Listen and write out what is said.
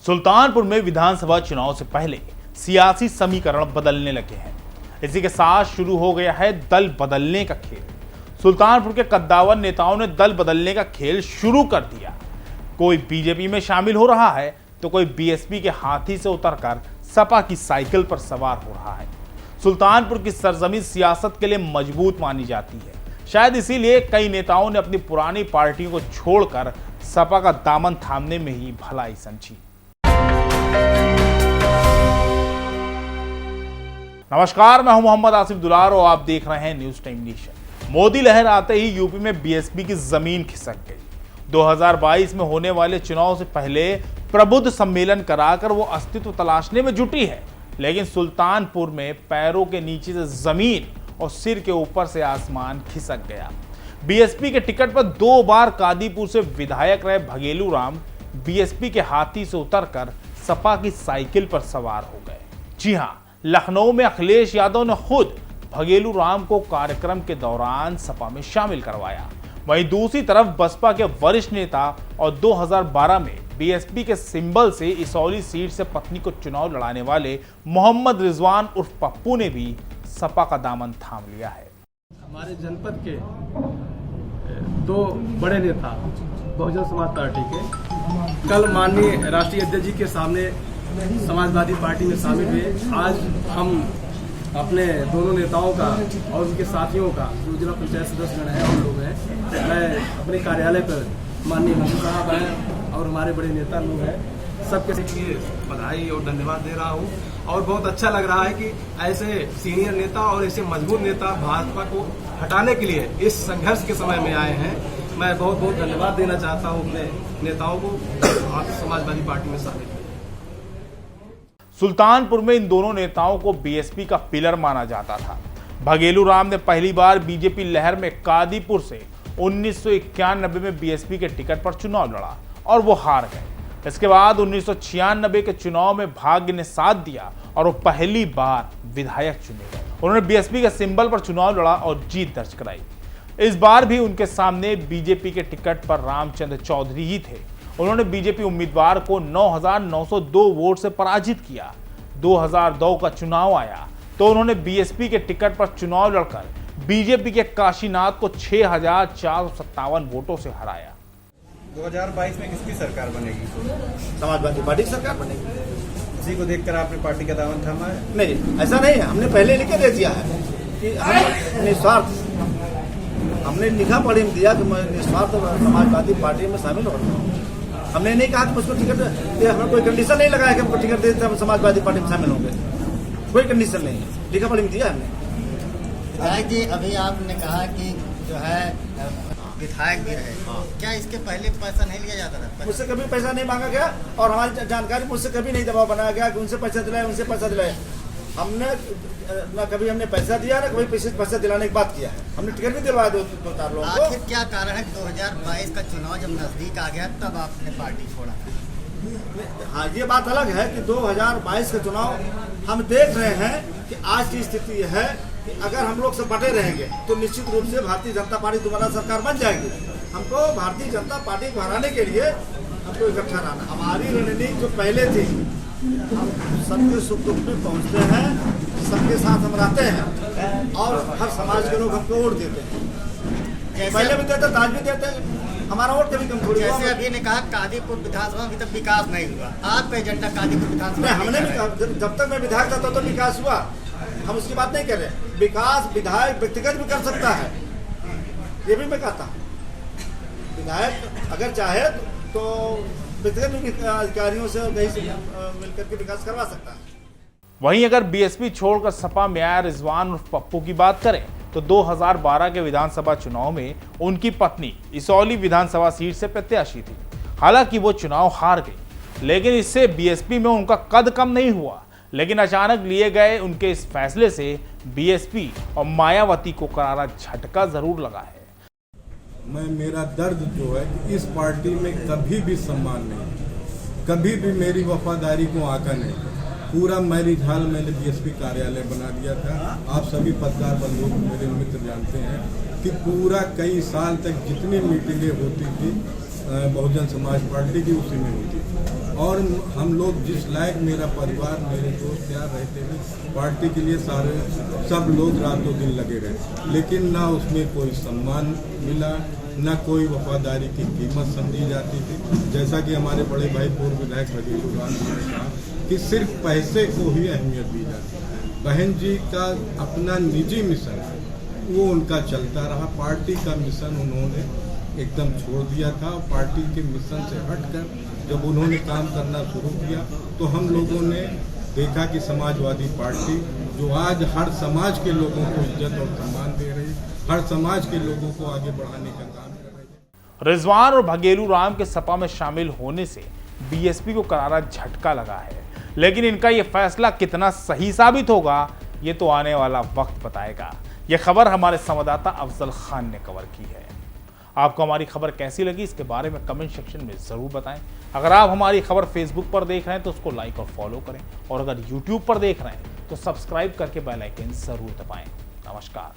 सुल्तानपुर में विधानसभा चुनाव से पहले सियासी समीकरण बदलने लगे हैं। इसी के साथ शुरू हो गया है दल बदलने का खेल। सुल्तानपुर के कद्दावर नेताओं ने दल बदलने का खेल शुरू कर दिया। कोई बीजेपी में शामिल हो रहा है तो कोई बीएसपी के हाथी से उतरकर सपा की साइकिल पर सवार हो रहा है। सुल्तानपुर की सरजमीन सियासत के लिए मजबूत मानी जाती है। शायद इसीलिए कई नेताओं ने अपनी पुरानी पार्टियों को छोड़कर सपा का दामन थामने में ही भलाई समझी। नमस्कार, मैं हूं मोहम्मद आसिफ दुलार और आप देख रहे हैं न्यूज टाइम नेशन। मोदी लहर आते ही यूपी में बीएसपी की जमीन खिसक गई। 2022 में होने वाले चुनाव से पहले प्रबुद्ध सम्मेलन कराकर वो अस्तित्व तलाशने में जुटी है, लेकिन सुल्तानपुर में पैरों के नीचे से जमीन और सिर के ऊपर से आसमान खिसक गया। बीएसपी के टिकट पर 2 बार कादीपुर से विधायक रहे भगेलू राम बीएसपी के हाथी से उतरकर सपा की साइकिल पर सवार हो गए। जी हां, लखनऊ में अखिलेश यादव ने खुद भगेलू राम को कार्यक्रम के दौरान सपा में शामिल करवाया। वहीं दूसरी तरफ बसपा के वरिष्ठ नेता और 2012 में बीएसपी के सिंबल से इसौली सीट से पत्नी को चुनाव लड़ाने वाले मोहम्मद रिजवान उर्फ पप्पू ने भी सपा का दामन थाम लिया है। हमारे जनपद के 2 बड़े नेता बहुजन समाज पार्टी के कल माननीय राष्ट्रीय अध्यक्ष जी के सामने समाजवादी पार्टी में शामिल हुए। आज हम अपने दोनों नेताओं का और उनके साथियों का जो जिला पंचायत सदस्य हैं और लोग हैं, मैं अपने कार्यालय पर माननीय मंत्री साहब हैं और हमारे बड़े नेता लोग हैं, सबके लिए बधाई और धन्यवाद दे रहा हूं। और बहुत अच्छा लग रहा है कि ऐसे सीनियर नेता और ऐसे मजबूत नेता भाजपा को हटाने के लिए इस संघर्ष के समय में आए हैं। मैं बहुत बहुत धन्यवाद देना चाहता हूं अपने नेताओं को समाजवादी पार्टी में शामिल। सुल्तानपुर में इन दोनों नेताओं को बीएसपी का पिलर माना जाता था। भगेलू राम ने पहली बार बीजेपी लहर में कादीपुर से 1991 में बीएसपी के टिकट पर चुनाव लड़ा और वो हार गए। इसके बाद 1996 के चुनाव में भाग्य ने साथ दिया और वो पहली बार विधायक चुने गए। उन्होंने बीएसपी के सिंबल पर चुनाव लड़ा और जीत दर्ज कराई। इस बार भी उनके सामने बीजेपी के टिकट पर रामचंद्र चौधरी ही थे। उन्होंने बीजेपी उम्मीदवार को 9,902 वोट से पराजित किया। 2002 का चुनाव आया तो उन्होंने बीएसपी के टिकट पर चुनाव लड़कर बीजेपी के काशीनाथ को 6,457 वोटों से हराया। 2022 में किसकी सरकार बनेगी? समाजवादी पार्टी की सरकार बनेगी। इसी को देखकर आपने पार्टी का दामन थामा है? नहीं, ऐसा नहीं है। हमने पहले लिख के दे दिया है कि हम निस्वार्थ, हमने लिखा पढ़ी में दिया कि मैं निस्वार्थ समाजवादी पार्टी में शामिल हो रहा हूँ। हमने नहीं कहा कि मुझको टिकट, हमने कोई कंडीशन नहीं लगाया कि हमको टिकट दे देते हम समाजवादी पार्टी में शामिल होंगे। कोई कंडीशन नहीं है, लिखा पढ़ी में दिया हमने। विधायक जी, अभी आपने कहा कि जो है विधायक भी रहे, क्या इसके पहले पैसा नहीं लिया जाता था? मुझसे कभी पैसा नहीं मांगा गया और हमारी जानकारी मुझसे कभी नहीं दबाव बनाया गया कि उनसे पैसा दिलाए उनसे पैसा दिलाए। हमने ना कभी हमने पैसा दिया ना कभी पैसा दिलाने की बात किया है। हमने टिकट भी दिलवाया 2-4 लोगों को। आखिर क्या कारण है 2022 का चुनाव जब नजदीक आ गया तब आपने पार्टी छोड़ा? हाँ, ये बात अलग है कि 2022 का चुनाव हम देख रहे हैं कि आज की स्थिति है कि अगर हम लोग सब बटे रहेंगे तो निश्चित रूप से भारतीय जनता पार्टी दोबारा सरकार बन जाएगी। हमको भारतीय जनता पार्टी को हराने के लिए हमको इकट्ठा रहना। हमारी रणनीति जो पहले थी, हम सबके सुख दुख में पहुंचते हैं, सबके साथ हम रहते हैं और हर समाज के लोग हमको वोट देते हैं। पहले भी देते, आज भी देते हैं। हमारा वोट कभी कम थोड़ी। जैसे अभी ने कहा कादीपुर विधानसभा अभी तक विकास नहीं हुआ, आपका एजेंडा कादीपुर विधानसभा? हमने भी जब तक मैं विधायक था तब तो विकास हुआ, हम उसकी बात नहीं कर रहे। विकास विधायक व्यक्तिगत भी कर सकता है, ये भी मैं कहता हूँ। विधायक अगर चाहे तो व्यक्तिगत अधिकारियों से मिलकर के विकास करवा सकता है। वहीं अगर बीएसपी छोड़कर सपा में आया रिजवान उर्फ पप्पू की बात करें तो 2012 के विधानसभा चुनाव में उनकी पत्नी इसौली विधानसभा सीट से प्रत्याशी थी। हालांकि वो चुनाव हार गई, लेकिन इससे बीएसपी में उनका कद कम नहीं हुआ। लेकिन अचानक लिए गए उनके इस फैसले से बीएसपी और मायावती को करारा झटका जरूर लगा है। मेरा दर्द जो है कि इस पार्टी में कभी भी सम्मान नहीं, कभी भी मेरी वफादारी को आका नहीं। पूरा मैरिजाल मैंने बीएसपी कार्यालय बना दिया था। आप सभी पत्रकार बंधु मेरे मित्र जानते हैं कि पूरा कई साल तक जितनी मीटिंगें होती थी बहुजन समाज पार्टी की, उसी में हुई थी। और हम लोग जिस लायक, मेरा परिवार, मेरे दोस्त यार रहते हैं, पार्टी के लिए सब लोग रातों दिन लगे रहे, लेकिन ना उसमें कोई सम्मान मिला, न कोई वफादारी की कीमत समझी जाती थी। जैसा कि हमारे बड़े भाई पूर्व विधायक भगेलू राम जी ने कहा कि सिर्फ पैसे को ही अहमियत दी जाती है। बहन जी का अपना निजी मिशन है, वो उनका चलता रहा। पार्टी का मिशन उन्होंने एकदम छोड़ दिया था। पार्टी के मिशन से हटकर जब उन्होंने काम करना शुरू किया तो हम लोगों ने देखा कि समाजवादी पार्टी, जो आज हर समाज के लोगों को इज्जत और सम्मान दे रही, हर समाज के लोगों को आगे बढ़ाने का काम कर रही है। रिजवान और भगेलू राम के सपा में शामिल होने से बीएसपी को करारा झटका लगा है, लेकिन इनका यह फैसला कितना सही साबित होगा, ये तो आने वाला वक्त बताएगा। यह खबर हमारे संवाददाता अफजल खान ने कवर की है। आपको हमारी खबर कैसी लगी, इसके बारे में कमेंट सेक्शन में जरूर बताएं। अगर आप हमारी खबर फेसबुक पर देख रहे हैं तो उसको लाइक और फॉलो करें, और अगर यूट्यूब पर देख रहे हैं तो सब्सक्राइब करके बेल आइकन जरूर दबाएं। नमस्कार।